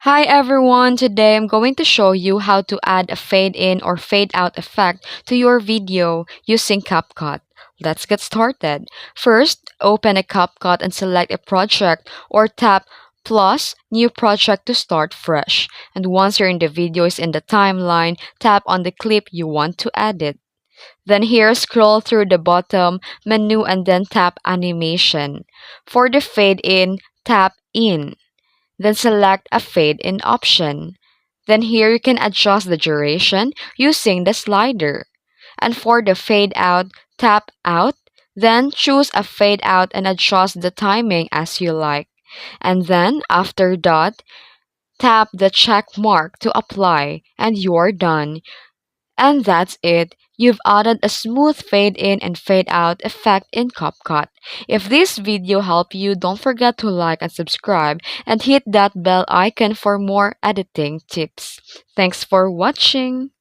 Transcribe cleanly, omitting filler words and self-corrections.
Hi everyone, today I'm going to show you how to add a fade in or fade out effect to your video using CapCut. Let's get started. First, open a CapCut and select a project or tap plus new project to start fresh. And once you're in the video is in the timeline, tap on the clip you want to edit. Then here scroll through the bottom menu and then tap animation. For the fade in, tap in. Then select a fade in option. Then here you can adjust the duration using the slider. And for the fade out, tap out, then choose a fade out and adjust the timing as you like. And then after that, tap the check mark to apply and you're done. And that's it. You've added a smooth fade in and fade out effect in CapCut. If this video helped you, don't forget to like and subscribe and hit that bell icon for more editing tips. Thanks for watching.